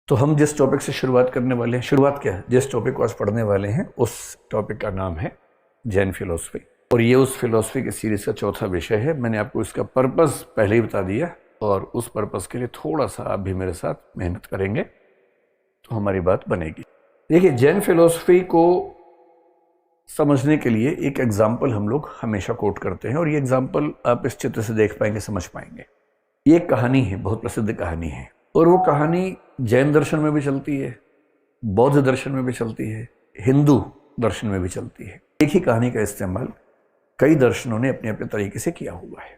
तो हम जिस टॉपिक से शुरुआत करने वाले हैं, शुरुआत क्या है, जिस टॉपिक को आज पढ़ने वाले हैं उस टॉपिक का नाम है जैन फिलॉसफी। और ये उस फिलॉसफी की सीरीज का चौथा विषय है। मैंने आपको इसका पर्पस पहले ही बता दिया और उस पर्पस के लिए थोड़ा सा आप भी मेरे साथ मेहनत करेंगे तो हमारी बात बनेगी। देखिए, जैन फिलॉसफी को समझने के लिए एक एग्जाम्पल हम लोग हमेशा कोट करते हैं और ये एग्जाम्पल आप इस चित्र से देख पाएंगे, समझ पाएंगे। ये एक कहानी है, बहुत प्रसिद्ध कहानी है और वो कहानी जैन दर्शन में भी चलती है, बौद्ध दर्शन में भी चलती है, हिंदू दर्शन में भी चलती है। एक ही कहानी का इस्तेमाल कई दर्शनों ने अपने अपने तरीके से किया हुआ है।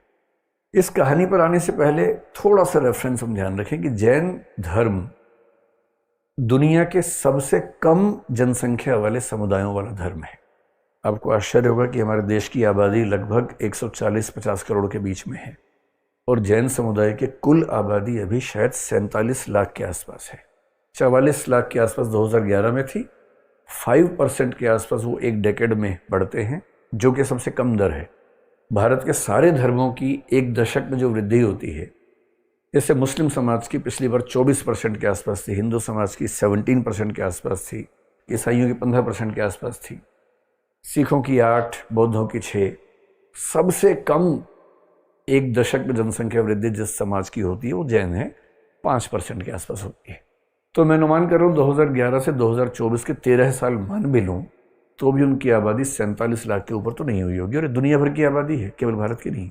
इस कहानी पर आने से पहले थोड़ा सा रेफरेंस हम ध्यान रखें कि जैन धर्म दुनिया के सबसे कम जनसंख्या वाले समुदायों वाला धर्म है। आपको आश्चर्य होगा कि हमारे देश की आबादी लगभग 140-50 करोड़ के बीच में है और जैन समुदाय के कुल आबादी अभी शायद 47 लाख के आसपास है। 44 लाख के आसपास 2011 में थी। 5% के आसपास वो एक डेकेड में बढ़ते हैं, जो कि सबसे कम दर है। भारत के सारे धर्मों की एक दशक में जो वृद्धि होती है, जैसे मुस्लिम समाज की पिछली बार 24% के आसपास थी, हिंदू समाज की 17% के आसपास थी, ईसाइयों की 15% के आसपास थी, सिखों की 8, बौद्धों की 6। सबसे कम एक दशक में जनसंख्या वृद्धि जिस समाज की होती है वो जैन है, 5% के आसपास होती है। तो मैं अनुमान कर रहा हूँ 2011 से 2024 के 13 साल मान भी लूँ तो भी उनकी आबादी 47 लाख के ऊपर तो नहीं हुई होगी। और दुनिया भर की आबादी है, केवल भारत की नहीं,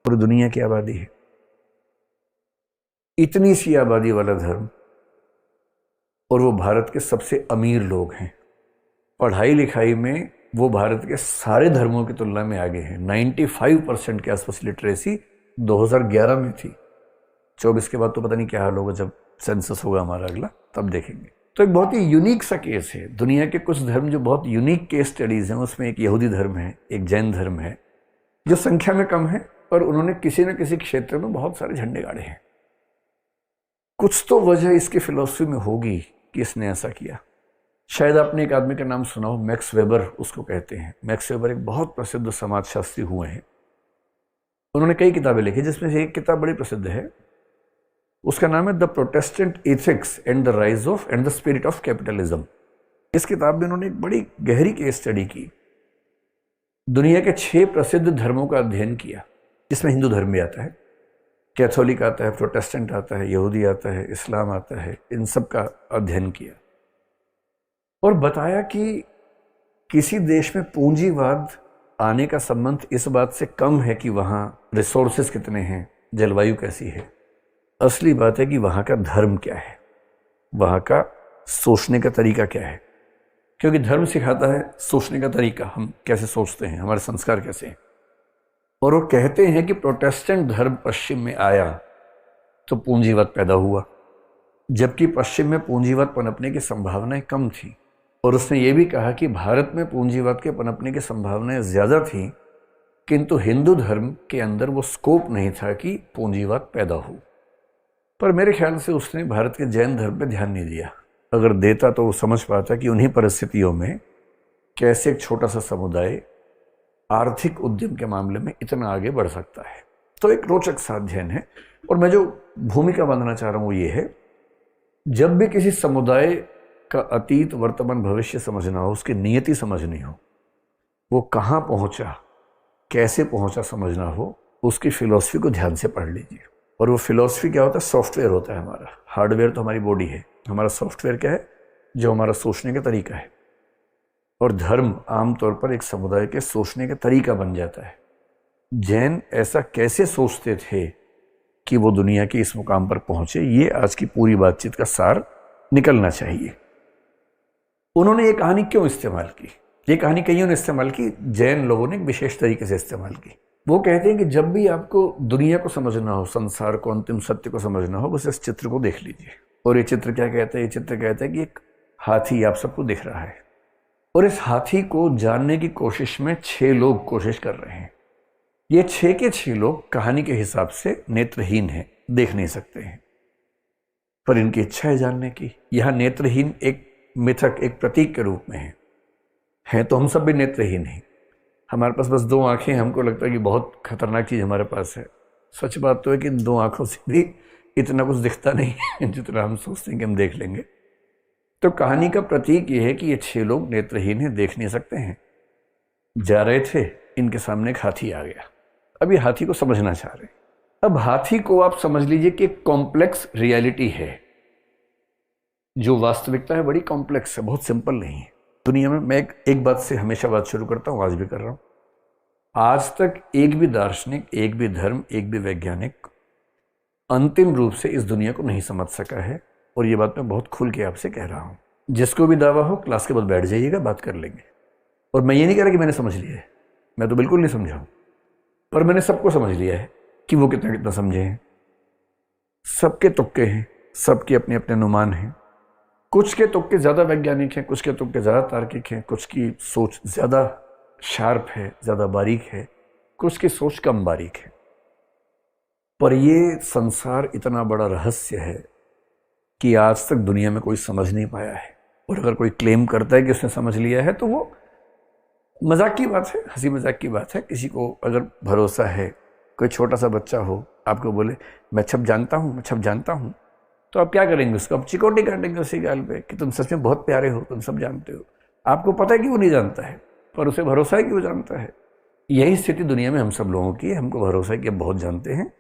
पूरी दुनिया की आबादी है। इतनी सी आबादी वाला धर्म और वो भारत के सबसे अमीर लोग हैं। पढ़ाई लिखाई में वो भारत के सारे धर्मों की तुलना में आगे हैं। 95% के आसपास लिटरेसी 2011 में थी। 24 के बाद तो पता नहीं क्या हाल होगा, जब सेंसस होगा हमारा अगला, तब देखेंगे। तो एक बहुत ही यूनिक सा केस है। दुनिया के कुछ धर्म जो बहुत यूनिक केस स्टडीज हैं, उसमें एक यहूदी धर्म है, एक जैन धर्म है, जो संख्या में कम है और उन्होंने किसी न किसी क्षेत्र में बहुत सारे झंडे गाड़े हैं। कुछ तो वजह इसकी फिलॉसफी में होगी कि इसने ऐसा किया। शायद आपने एक आदमी का नाम सुना हो, मैक्स वेबर उसको कहते हैं। मैक्स वेबर एक बहुत प्रसिद्ध समाजशास्त्री हुए हैं। उन्होंने कई किताबें लिखी, जिसमें से एक किताब बड़ी प्रसिद्ध है, उसका नाम है the Protestant ethics and the rise of and the spirit of capitalism. इस किताब में उन्होंने एक बड़ी गहरी केस स्टडी की, दुनिया के 6 प्रसिद्ध धर्मों का अध्ययन किया, जिसमें हिंदू धर्म भी आता है, कैथोलिक आता है, प्रोटेस्टेंट आता है, यहूदी आता है, इस्लाम आता है। इन सब का अध्ययन किया और बताया कि किसी देश में पूंजीवाद आने का संबंध इस बात से कम है कि वहाँ रिसोर्सेज कितने हैं, जलवायु कैसी है। असली बात है कि वहाँ का धर्म क्या है, वहाँ का सोचने का तरीका क्या है। क्योंकि धर्म सिखाता है सोचने का तरीका, हम कैसे सोचते हैं, हमारे संस्कार कैसे हैं। और वो कहते हैं कि प्रोटेस्टेंट धर्म पश्चिम में आया तो पूंजीवाद पैदा हुआ, जबकि पश्चिम में पूंजीवाद पनपने की संभावनाएं कम थी। और उसने ये भी कहा कि भारत में पूंजीवाद के पनपने की संभावनाएं ज़्यादा थीं, किंतु हिंदू धर्म के अंदर वो स्कोप नहीं था कि पूंजीवाद पैदा हो। पर मेरे ख्याल से उसने भारत के जैन धर्म पे ध्यान नहीं दिया। अगर देता तो वो समझ पाता कि उन्हीं परिस्थितियों में कैसे एक छोटा सा समुदाय आर्थिक उद्यम के मामले में इतना आगे बढ़ सकता है। तो एक रोचक सा अध्ययन है। और मैं जो भूमिका बांधना चाह रहा हूँ वो ये है, जब भी किसी समुदाय का अतीत, वर्तमान, भविष्य समझना हो, उसकी नियति समझनी हो, वो कहाँ पहुँचा, कैसे पहुँचा समझना हो, उसकी फिलॉसफी को ध्यान से पढ़ लीजिए। और वो फिलॉसफी क्या होता है? सॉफ्टवेयर होता है हमारा। हार्डवेयर तो हमारी बॉडी है, हमारा सॉफ्टवेयर क्या है? जो हमारा सोचने का तरीका है। और धर्म आमतौर पर एक समुदाय के सोचने का तरीका बन जाता है। जैन ऐसा कैसे सोचते थे कि वो दुनिया के इस मुकाम पर पहुंचे, ये आज की पूरी बातचीत का सार निकलना चाहिए। उन्होंने ये कहानी क्यों इस्तेमाल की? ये कहानी कईयों ने इस्तेमाल की, जैन लोगों ने एक विशेष तरीके से इस्तेमाल की। वो कहते हैं कि जब भी आपको दुनिया को समझना हो, संसार को, अंतिम सत्य को समझना हो, बस इस चित्र को देख लीजिए। और ये चित्र क्या कहता है? ये चित्र कहता है कि एक हाथी आप सबको दिख रहा है और इस हाथी को जानने की कोशिश में 6 लोग कोशिश कर रहे हैं। ये 6 के 6 लोग कहानी के हिसाब से नेत्रहीन हैं, देख नहीं सकते हैं, पर इनकी इच्छा है जानने की। यहां नेत्रहीन एक मिथक, एक प्रतीक के रूप में है तो हम सब भी नेत्रहीन हैं। हमारे पास बस 2 आंखें हैं। हमको लगता है कि बहुत खतरनाक चीज़ हमारे पास है। सच बात तो है कि इन 2 आंखों से भी इतना कुछ दिखता नहीं है जितना हम सोचते हैं कि हम देख लेंगे। तो कहानी का प्रतीक ये है कि ये 6 लोग नेत्रहीन हैं, देख नहीं सकते हैं। जा रहे थे, इनके सामने एक हाथी आ गया। अब ये हाथी को समझना चाह रहे हैं। अब हाथी को आप समझ लीजिए कि एक कॉम्प्लेक्स रियलिटी है, जो वास्तविकता है बड़ी कॉम्प्लेक्स है, बहुत सिंपल नहीं है। दुनिया में मैं एक बात से हमेशा बात शुरू करता हूँ, आज भी कर रहा हूँ। आज तक एक भी दार्शनिक, एक भी धर्म, एक भी वैज्ञानिक अंतिम रूप से इस दुनिया को नहीं समझ सका है। और ये बात मैं बहुत खुल के आपसे कह रहा हूँ। जिसको भी दावा हो, क्लास के बाद बैठ जाइएगा, बात कर लेंगे। और मैं ये नहीं कह रहा कि मैंने समझ लिया है, मैं तो बिल्कुल नहीं समझा हूँ, पर मैंने सबको समझ लिया है कि वो कितना कितना समझे हैं। सबके तुक्के हैं, सबके अपने अपने अनुमान हैं। कुछ के तुक्के ज़्यादा वैज्ञानिक हैं, कुछ के तुक्के ज़्यादा तार्किक हैं, कुछ की सोच ज़्यादा शार्प है, ज़्यादा बारीक है, कुछ की सोच कम बारीक है। पर ये संसार इतना बड़ा रहस्य है कि आज तक दुनिया में कोई समझ नहीं पाया है। और अगर कोई क्लेम करता है कि उसने समझ लिया है तो वो मजाक की बात है, हंसी मजाक की बात है। किसी को अगर भरोसा है, कोई छोटा सा बच्चा हो आपको बोले मैं छप जानता हूँ, मैं छप जानता हूँ, तो आप क्या करेंगे? उसको आप चिकोटी काटेंगे उसी गाल पे कि तुम सच में बहुत प्यारे हो, तुम सब जानते हो। आपको पता है कि वो नहीं जानता है, पर उसे भरोसा है कि वो जानता है। यही स्थिति दुनिया में हम सब लोगों की है। हमको भरोसा है कि हम बहुत जानते हैं।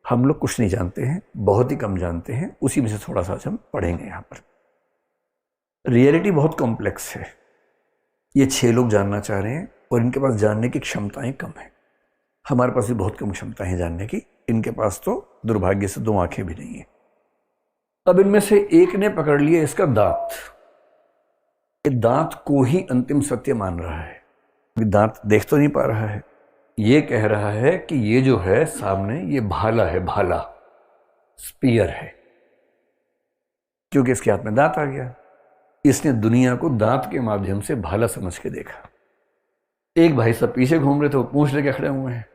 हम लोग कुछ नहीं जानते हैं, बहुत ही कम जानते हैं। उसी में से थोड़ा सा हम पढ़ेंगे यहाँ पर। रियलिटी बहुत कॉम्प्लेक्स है, ये 6 लोग जानना चाह रहे हैं और इनके पास जानने की क्षमताएं कम है। हमारे पास भी बहुत कम क्षमताएं हैं जानने की, इनके पास तो दुर्भाग्य से 2 आंखें भी नहीं है। अब इनमें से एक ने पकड़ लिया इसका दांत। ये दांत को ही अंतिम सत्य मान रहा है। दांत देख तो नहीं पा रहा है। ये कह रहा है कि ये जो है सामने, ये भाला है, भाला, स्पीयर है, क्योंकि इसके हाथ में दांत आ गया। इसने दुनिया को दांत के माध्यम से भाला समझ के देखा। एक भाई सब पीछे घूम रहे थे, वो पूंछ लेके खड़े हुए हैं।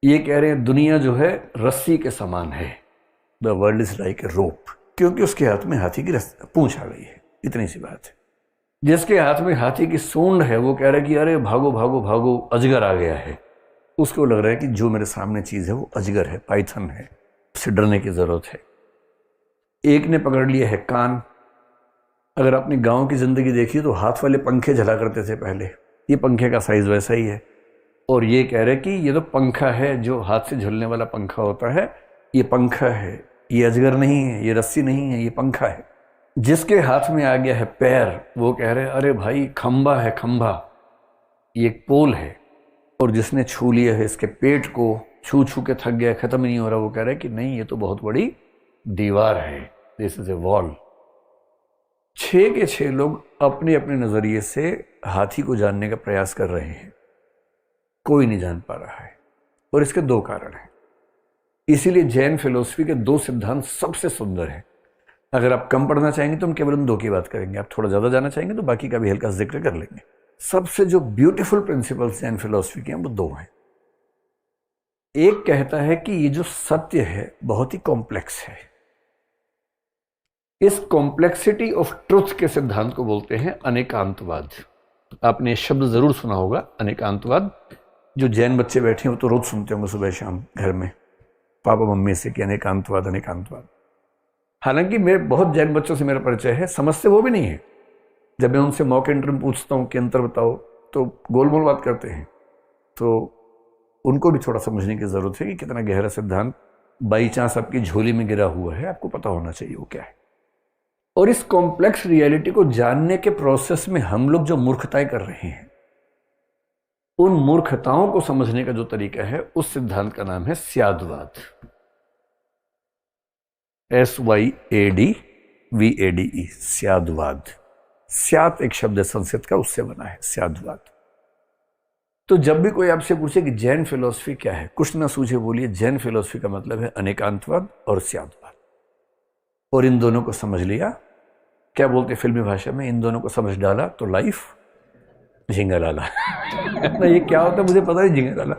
ये कह रहे हैं दुनिया जो है रस्सी के समान है, the world is like a rope, क्योंकि उसके हाथ में हाथी की पूंछ आ गई है। इतनी सी बात है। जिसके हाथ में हाथी की सूंड है वो कह रहा है कि अरे भागो भागो भागो, अजगर आ गया है। उसको लग रहा है कि जो मेरे सामने चीज है वो अजगर है, पाइथन है, उससे डरने की जरूरत है। एक ने पकड़ लिया है कान। अगर आपने गांव की जिंदगी देखी तो हाथ वाले पंखे झला करते थे पहले, ये पंखे का साइज वैसा ही है। और ये कह रहे कि ये तो पंखा है, जो हाथ से झुलने वाला पंखा होता है, ये पंखा है, ये अजगर नहीं है, ये रस्सी नहीं है, ये पंखा है। जिसके हाथ में आ गया है पैर, वो कह रहे अरे भाई खंबा है, खंबा, ये एक पोल है। और जिसने छू लिया है इसके पेट को, छू छू के थक गया, खत्म नहीं हो रहा, वो कह रहा है कि नहीं, ये तो बहुत बड़ी दीवार है, दिस इज ए वॉल। 6 के 6 लोग अपने अपने नजरिए से हाथी को जानने का प्रयास कर रहे हैं। कोई नहीं जान पा रहा है, और इसके 2 कारण हैं। इसीलिए जैन फिलॉसफी के 2 सिद्धांत सबसे सुंदर हैं। अगर आप कम पढ़ना चाहेंगे तो हम केवल उन 2 की बात करेंगे, आप थोड़ा ज्यादा जानना चाहेंगे तो बाकी का भी हल्का जिक्र कर लेंगे। सबसे जो ब्यूटीफुल प्रिंसिपल्स जैन फिलॉसफी के हैं वो 2 हैं। एक कहता है कि ये जो सत्य है बहुत ही कॉम्प्लेक्स है। इस कॉम्प्लेक्सिटी ऑफ ट्रुथ के सिद्धांत को बोलते हैं अनेकांतवाद। आपने शब्द जरूर सुना होगा, अनेकांतवाद। जो जैन बच्चे बैठे हैं वो तो रोज सुनते होंगे सुबह शाम घर में पापा मम्मी से कि अनेकांतवाद, अनेकांतवाद। हालांकि मेरे बहुत जैन बच्चों से मेरा परिचय है, समझते वो भी नहीं है। जब मैं उनसे मॉक इंटरव्यू पूछता हूँ कि अंतर बताओ, तो गोल मोल बात करते हैं। तो उनको भी थोड़ा समझने की जरूरत है कि कितना गहरा सिद्धांत बाई चांस आपकी झोली में गिरा हुआ है, आपको पता होना चाहिए वो क्या है। और इस कॉम्प्लेक्स रियलिटी को जानने के प्रोसेस में हम लोग जो मूर्खताएं कर रहे हैं, उन मूर्खताओं को समझने का जो तरीका है, उस सिद्धांत का नाम है स्यादवाद। SYADVADE, स्यादवाद। स्यात एक शब्द है संस्कृत का, उससे बना है स्यादवाद। तो जब भी कोई आपसे पूछे कि जैन फिलॉसफी क्या है, कुछ ना सूझे बोलिए जैन फिलॉसफी का मतलब है अनेकांतवाद और स्यादवाद। और इन दोनों को समझ लिया, क्या बोलते फिल्मी भाषा में, इन दोनों को समझ डाला तो लाइफ झिंगालाला। ना ये क्या होता है मुझे पता नहीं, झिंगालाला।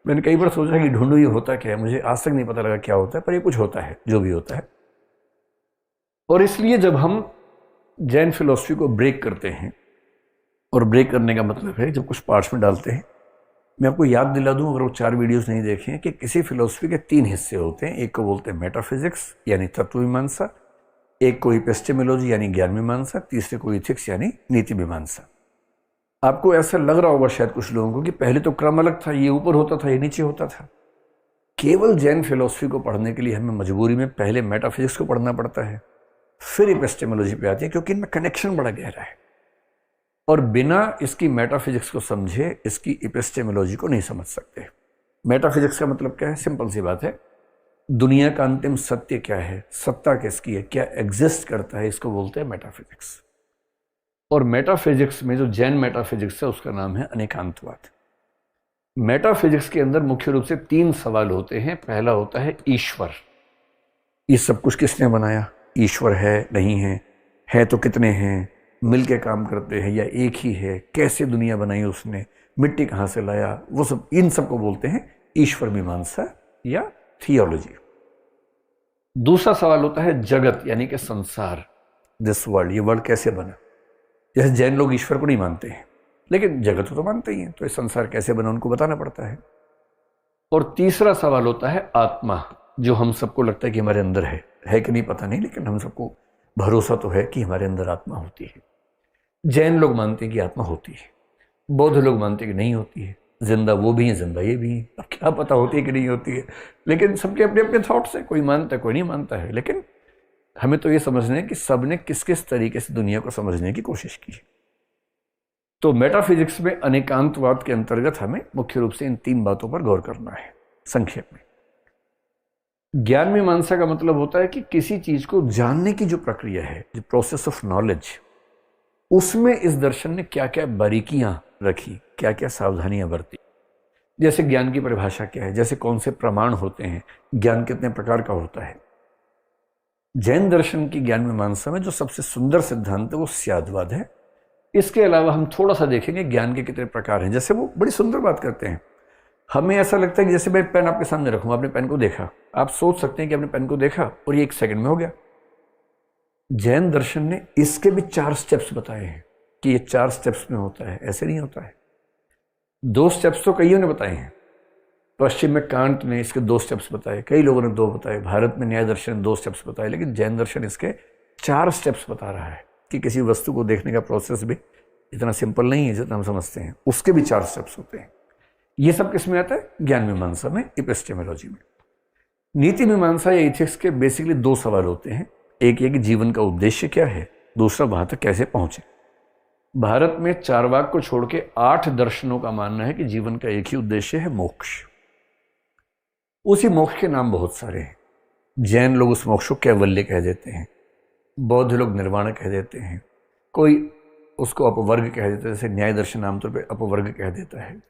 मैंने कई बार सोचा कि ढूंढूं ये होता क्या है, मुझे आज तक नहीं पता लगा क्या होता है, पर ये कुछ होता है, जो भी होता है। और इसलिए जब हम जैन फिलॉसफी को ब्रेक करते हैं, और ब्रेक करने का मतलब है जब कुछ पार्ट्स में डालते हैं, मैं आपको याद दिला दूं, अगर वो 4 वीडियोस नहीं देखे, कि किसी फिलोसफी के 3 हिस्से होते हैं। एक को बोलते हैं मेटाफिजिक्स यानी तत्व मीमांसा, एक को एपिस्टेमोलॉजी यानी ज्ञान मीमांसा, तीसरे को इथिक्स यानी नीति मीमांसा। आपको ऐसा लग रहा होगा शायद कुछ लोगों को कि पहले तो क्रम अलग था, ये ऊपर होता था, ये नीचे होता था। केवल जैन फिलोसफी को पढ़ने के लिए हमें मजबूरी में पहले मेटाफिजिक्स को पढ़ना पड़ता है, फिर एपिस्टेमोलॉजी पे आती है, क्योंकि इनमें कनेक्शन बड़ा गहरा है। और बिना इसकी मेटाफिजिक्स को समझे इसकी एपिस्टेमोलॉजी को नहीं समझ सकते। मेटाफिजिक्स का मतलब क्या है? सिंपल सी बात है, दुनिया का अंतिम सत्य क्या है, सत्ता किसकी है, क्या एग्जिस्ट करता है, इसको बोलते हैं मेटाफिजिक्स। और मेटाफिजिक्स में जो जैन मेटाफिजिक्स है उसका नाम है अनेकांतवाद। मेटाफिजिक्स के अंदर मुख्य रूप से 3 सवाल होते हैं। पहला होता है ईश्वर, ये सब कुछ किसने बनाया, ईश्वर है नहीं है तो कितने हैं, मिल के काम करते हैं या एक ही है, कैसे दुनिया बनाई उसने, मिट्टी कहाँ से लाया, वो सब, इन सब को बोलते हैं ईश्वर मीमांसा या थियोलॉजी। दूसरा सवाल होता है जगत यानी कि संसार, दिस वर्ल्ड, ये वर्ल्ड कैसे बना। जैसे जैन लोग ईश्वर को नहीं मानते हैं लेकिन जगत को तो मानते ही हैं, तो ये संसार कैसे बना उनको बताना पड़ता है। और तीसरा सवाल होता है आत्मा, जो हम सबको लगता है कि हमारे अंदर है कि नहीं पता नहीं, लेकिन हम सबको भरोसा तो है कि हमारे अंदर आत्मा होती है। जैन लोग मानते हैं कि आत्मा होती है, बौद्ध लोग मानते हैं कि नहीं होती है, जिंदा वो भी है जिंदा ये भी है। अब क्या पता होती है कि नहीं होती है, लेकिन सबके अपने अपने थॉट्स हैं, कोई मानता है कोई नहीं मानता है। लेकिन हमें तो ये समझना है कि सब ने किस किस तरीके से दुनिया को समझने की कोशिश की है। तो मेटाफिजिक्स में अनेकांतवाद के अंतर्गत हमें मुख्य रूप से इन 3 बातों पर गौर करना है। संक्षेप में, ज्ञान मीमांसा का मतलब होता है कि किसी चीज को जानने की जो प्रक्रिया है, जो प्रोसेस ऑफ नॉलेज, उसमें इस दर्शन ने क्या क्या बारीकियां रखी, क्या क्या सावधानियां बरती। जैसे ज्ञान की परिभाषा क्या है, जैसे कौन से प्रमाण होते हैं, ज्ञान कितने प्रकार का होता है। जैन दर्शन की ज्ञान मीमांसा में जो सबसे सुंदर सिद्धांत है वो स्याद्वाद है। इसके अलावा हम थोड़ा सा देखेंगे ज्ञान के कितने प्रकार हैं। जैसे वो बड़ी सुंदर बात करते हैं, हमें ऐसा लगता है कि जैसे मैं पेन आपके सामने रखूं, आपने पेन को देखा, आप सोच सकते हैं कि आपने पेन को देखा और ये 1 सेकंड में हो गया। जैन दर्शन ने इसके भी 4 स्टेप्स बताए हैं कि ये 4 स्टेप्स में होता है, ऐसे नहीं होता है। 2 स्टेप्स तो कईयों ने बताए हैं, पश्चिम में कांट ने इसके 2 स्टेप्स बताए, कई लोगों ने 2 बताए, भारत में न्याय दर्शन ने 2 स्टेप्स बताए, लेकिन जैन दर्शन इसके 4 स्टेप्स बता रहा है कि किसी वस्तु को देखने का प्रोसेस भी इतना सिंपल नहीं है जितना हम समझते हैं, उसके भी 4 स्टेप्स होते हैं। ये सब किस में आता है? ज्ञान मीमांसा में, एपिस्टेमोलॉजी में। नीति मीमांसा या इथिक्स के बेसिकली 2 सवाल होते हैं। एक ये कि जीवन का उद्देश्य क्या है, दूसरा वहां तक कैसे पहुंचे। भारत में चारवाक को छोड़ के 8 दर्शनों का मानना है कि जीवन का एक ही उद्देश्य है, मोक्ष। उसी मोक्ष के नाम बहुत सारे हैं। जैन लोग उस मोक्ष को कैवल्य कह देते हैं, बौद्ध लोग निर्वाण कह देते हैं, कोई उसको अपवर्ग कह देता है, जैसे न्याय दर्शन आमतौर पर अपवर्ग कह देता है।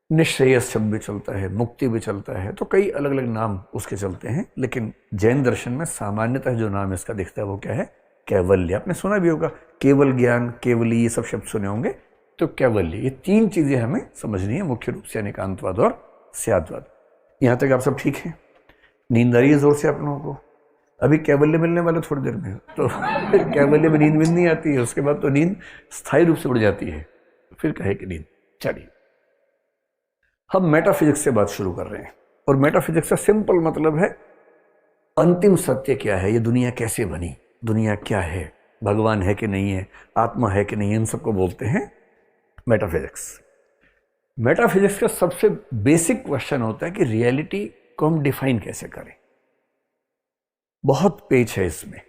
निश्रेयस शब्द भी चलता है, मुक्ति भी चलता है, तो कई अलग अलग नाम उसके चलते हैं। लेकिन जैन दर्शन में सामान्यतः जो नाम इसका दिखता है वो क्या है? कैवल्य। आपने सुना भी होगा, केवल ज्ञान, केवली, ये सब शब्द सुने होंगे। तो कैवल्य, ये 3 चीजें हमें समझनी है मुख्य रूप से, अनेकांतवाद और स्याद्वाद। यहां तक आप सब ठीक है? नींद आ रही है जोर से आप लोगों को? अभी कैवल्य मिलने वाला थोड़ी देर में, तो कैवल्य में नींद नहीं आती है, उसके बाद तो नींद स्थायी रूप से उड़ जाती है, फिर कहे कि नींद। चलिए, हम मेटाफिजिक्स से बात शुरू कर रहे हैं। और मेटाफिजिक्स का सिंपल मतलब है अंतिम सत्य क्या है, ये दुनिया कैसे बनी, दुनिया क्या है, भगवान है कि नहीं है, आत्मा है कि नहीं है, इन सबको बोलते हैं मेटाफिजिक्स। मेटाफिजिक्स का सबसे बेसिक क्वेश्चन होता है कि रियलिटी को हम डिफाइन कैसे करें। बहुत पेच है इसमें,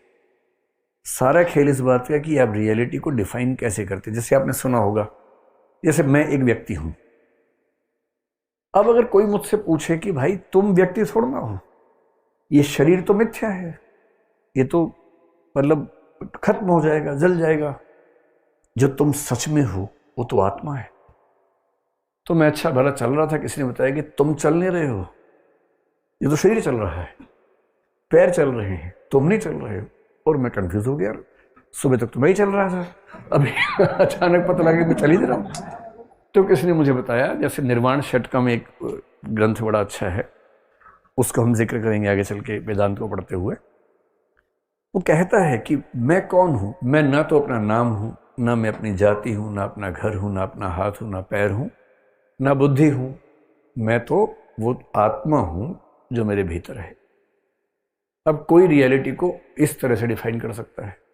सारा खेल इस बात का कि आप रियलिटी को डिफाइन कैसे करते हैं। जैसे आपने सुना होगा, जैसे मैं एक व्यक्ति हूं, अब अगर कोई मुझसे पूछे कि भाई तुम व्यक्ति थोड़ा ना हो, ये शरीर तो मिथ्या है, ये तो मतलब खत्म हो जाएगा, जल जाएगा, जो तुम सच में हो वो तो आत्मा है। तो मैं अच्छा भला चल रहा था, किसी ने बताया कि तुम चल नहीं रहे हो, ये तो शरीर चल रहा है, पैर चल रहे हैं, तुम नहीं चल रहे हो। और मैं कंफ्यूज हो गया, सुबह तक तो मैं ही चल रहा था, अभी अचानक पता लगा मैं चल ही रहा हूं। तो किसी ने मुझे बताया, जैसे निर्वाण षटकम एक ग्रंथ बड़ा अच्छा है, उसको हम जिक्र करेंगे आगे चल के वेदांत को पढ़ते हुए। वो कहता है कि मैं कौन हूं, मैं ना तो अपना नाम हूं, ना मैं अपनी जाति हूं, ना अपना घर हूं, ना अपना हाथ हूं, ना पैर हूं, ना बुद्धि हूं, मैं तो वो आत्मा हूं जो मेरे भीतर है। अब कोई रियलिटी को इस तरह से डिफाइन कर सकता है।